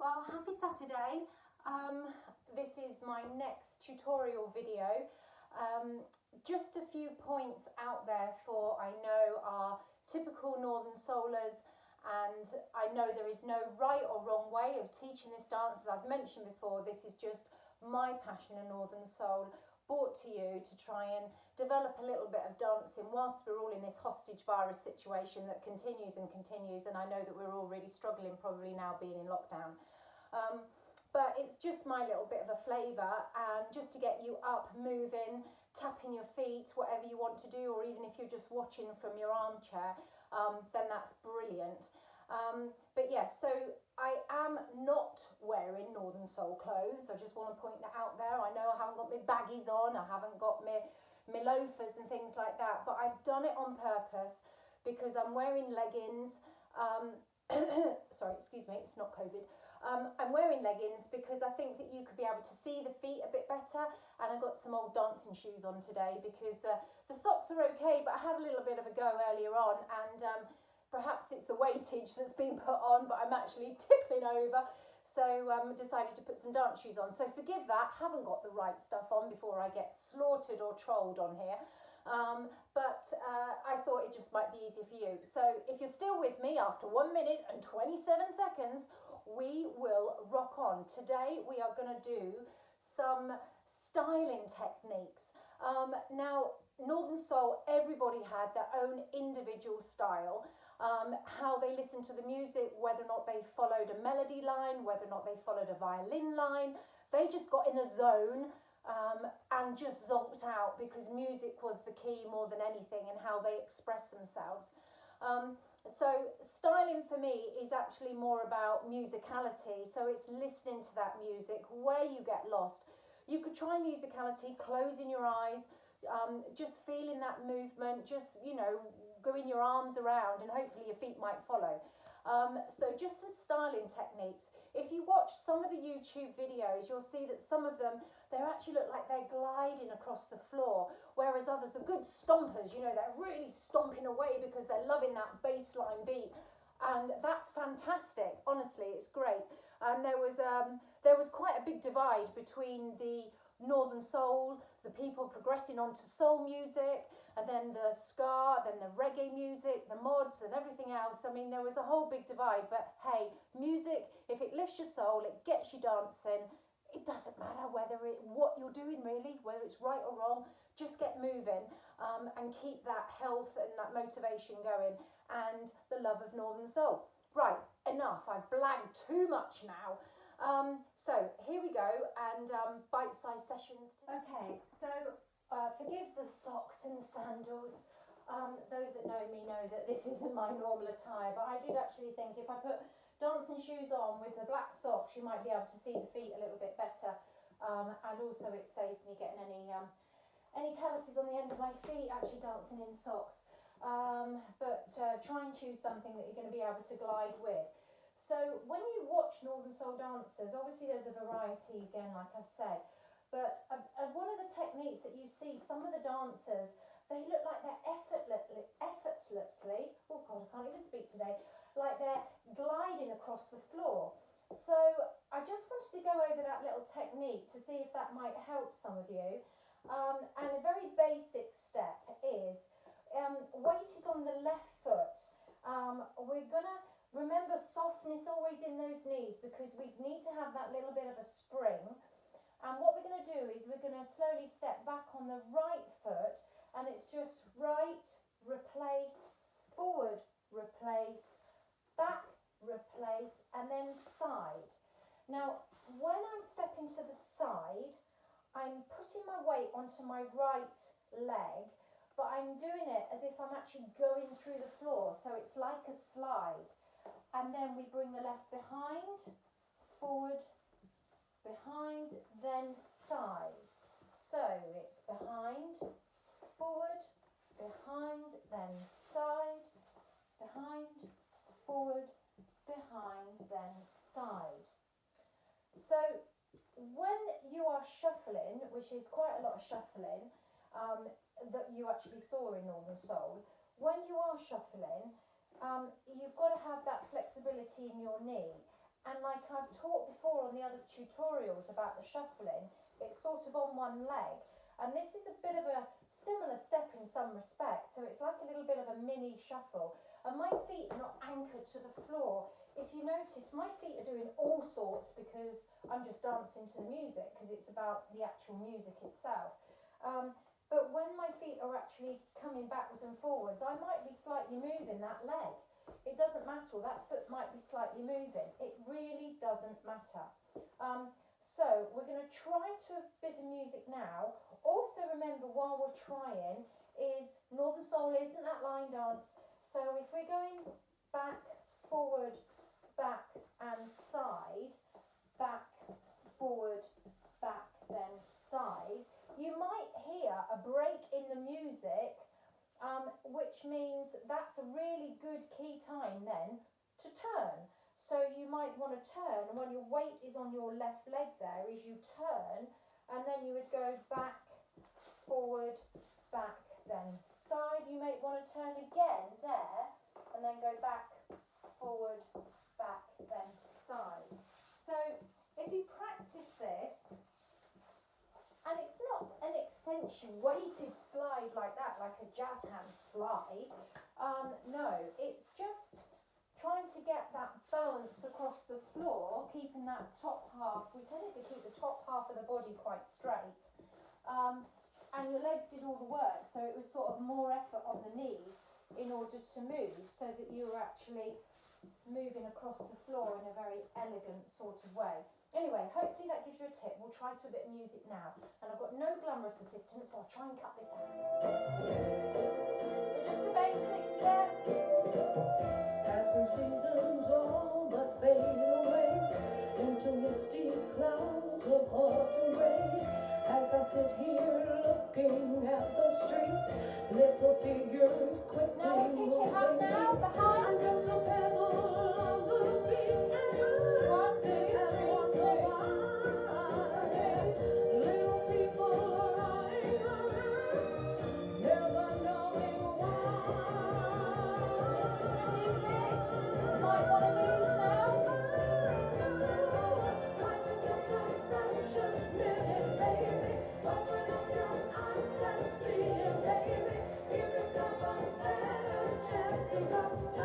Well, happy Saturday. This is my next tutorial video. Just a few points out there for I know are typical Northern Soulers, and I know there is no right or wrong way of teaching this dance. As I've mentioned before, this is just my passion in Northern Soul brought to you to try and develop a little bit of dancing whilst we're all in this hostage virus situation that continues and continues, and I know that we're all really struggling probably now being in lockdown. But it's just my little bit of a flavour, and just to get you up, moving, tapping your feet, whatever you want to do, or even if you're just watching from your armchair, then that's brilliant. But yes, so I am not wearing Northern Soul clothes. I just want to point that out there. I know I haven't got my baggies on, I haven't got my loafers and things like that, but I've done it on purpose because I'm wearing leggings. Sorry, excuse me, it's not COVID. I'm wearing leggings because I think that you could be able to see the feet a bit better, and I got some old dancing shoes on today because the socks are okay, but I had a little bit of a go earlier on, and perhaps it's the weightage that's been put on, but I'm actually tippling over, so decided to put some dance shoes on. So forgive that, haven't got the right stuff on before I get slaughtered or trolled on here. But I thought it just might be easier for you. So if you're still with me after 1 minute and 27 seconds, we will rock on. Today we are going to do some styling techniques. Now, Northern Soul, everybody had their own individual style. How they listened to the music, whether or not they followed a melody line, whether or not they followed a violin line, they just got in the zone. And just zonked out because music was the key more than anything, and how they express themselves. So styling for me is actually more about musicality. So it's listening to that music where you get lost. You could try musicality, closing your eyes, just feeling that movement, just, going your arms around, and hopefully your feet might follow. So just some styling techniques. If you watch some of the YouTube videos, you'll see that some of them, they actually look like they're gliding across the floor, whereas others are good stompers, they're really stomping away because they're loving that bassline beat. And that's fantastic, honestly, it's great. And there was quite a big divide between the Northern Soul, the people progressing onto soul music, and then the ska, then the reggae music, the mods and everything else. I mean, there was a whole big divide, but hey, music, if it lifts your soul, it gets you dancing, it doesn't matter what you're doing really, whether it's right or wrong, just get moving, and keep that health and that motivation going, and the love of Northern Soul. Right, enough, I've blagged too much now. So here we go, and bite-sized sessions. Okay, so forgive the socks and the sandals. Those that know me know that this isn't my normal attire, but I did actually think if I put dancing shoes on with the black socks, you might be able to see the feet a little bit better, and also it saves me getting any calluses on the end of my feet actually dancing in socks. But try and choose something that you're going to be able to glide with. So when you watch Northern Soul dancers, obviously there's a variety again, like I've said, but one of the techniques that you see, some of the dancers, they look like they're effortlessly, oh God, I can't even speak today, like they're gliding across the floor. So I just wanted to go over that little technique to see if that might help some of you. And a very basic step is, weight is on the left foot. We're going to remember softness always in those knees because we need to have that little bit of a spring. And what we're going to do is we're going to slowly step back on the right foot, and it's just right, replace, forward, replace, back, replace, and then side. Now, when I'm stepping to the side, I'm putting my weight onto my right leg, but I'm doing it as if I'm actually going through the floor, so it's like a slide. And then we bring the left behind, forward, behind, then side. So it's behind, forward, behind, then side, behind, forward, behind, then side. So when you are shuffling, which is quite a lot of shuffling, that you actually saw in Northern Soul, when you are shuffling, you've got to have that flexibility in your knee, And like I've taught before on the other tutorials about the shuffling, it's sort of on one leg. And this is a bit of a similar step in some respects. So it's like a little bit of a mini shuffle. And my feet are not anchored to the floor. If you notice, my feet are doing all sorts because I'm just dancing to the music, because it's about the actual music itself. But when my feet are actually coming backwards and forwards, I might be slightly moving that leg. It doesn't matter, that foot might be slightly moving. It really doesn't matter. So we're going to try to a bit of music now. Also remember, while we're trying, is Northern Soul isn't that line dance. So if we're going back, forward, back and side, back, forward, back, then side, you might hear a break in the music, which means that's a really good key time then to turn. So you might want to turn, and when your weight is on your left leg there, is you turn, and then you would go back, forward, back, then side. You may want to turn again there, and then go back, forward, back, then side. So if you practice this, and it's not an accentuated slide like that, like a jazz hand slide. No, it's just trying to get that balance across the floor, keeping that top half. We tended to keep the top half of the body quite straight. And your legs did all the work, so it was sort of more effort on the knees in order to move, so that you were actually moving across the floor in a very elegant sort of way. Anyway, hopefully that gives you a tip. We'll try to a bit of music now. And I've got no glamorous assistant, so I'll try and cut this out. So just a basic step. As some seasons all but fade away into misty clouds of autumn rain. As I sit here looking at the street, little figures quickly Now we'll pick it up now, behind. I'm just a pebble on the beach. 1, 2, 3, smooth. Little people running around, never knowing why. Listen to the music. You might want to move now. Life is just a precious minute, baby. Open up your eyes and see it, baby. Give yourself a better chance, because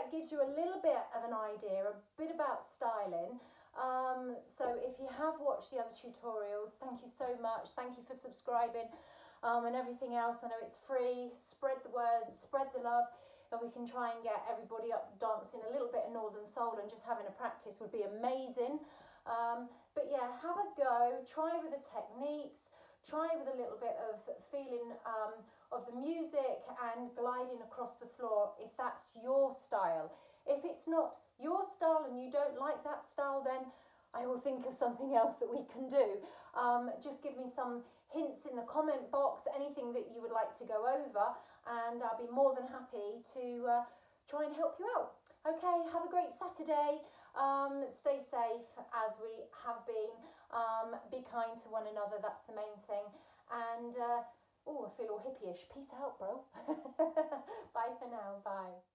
that gives you a little bit of an idea, a bit about styling. So if you have watched the other tutorials, thank you so much. Thank you for subscribing and everything else. I know it's free. Spread the word, spread the love, and we can try and get everybody up dancing a little bit of Northern Soul, and just having a practice would be amazing. But yeah, have a go, try with the techniques, try with a little bit of feeling of the music and gliding across the floor if that's your style. If it's not your style and you don't like that style, then I will think of something else that we can do. Just give me some hints in the comment box, anything that you would like to go over, and I'll be more than happy to try and help you out. Okay, have a great Saturday. Stay safe as we have been. Be kind to one another, that's the main thing. And, I feel all hippie-ish. Peace out, bro. Bye for now. Bye.